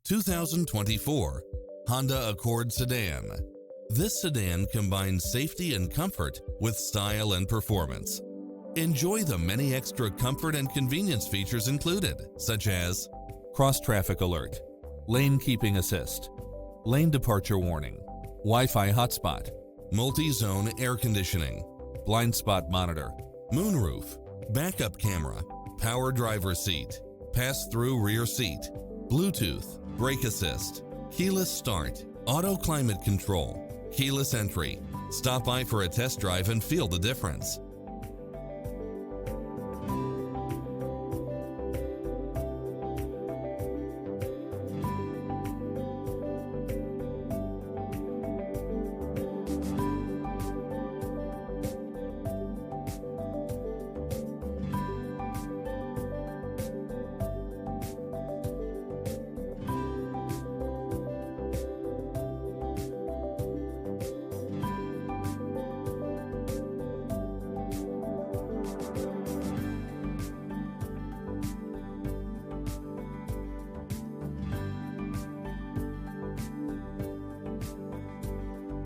2024 Honda Accord Sedan. This sedan combines safety and comfort with style and performance. Enjoy the many extra comfort and convenience features included, such as cross-traffic alert, lane keeping assist, lane departure warning, Wi-Fi hotspot, multi-zone air conditioning, blind spot monitor, moonroof, backup camera, power driver seat, pass-through rear seat, Bluetooth, brake assist, keyless start, auto climate control, keyless entry. Stop by for a test drive and feel the difference.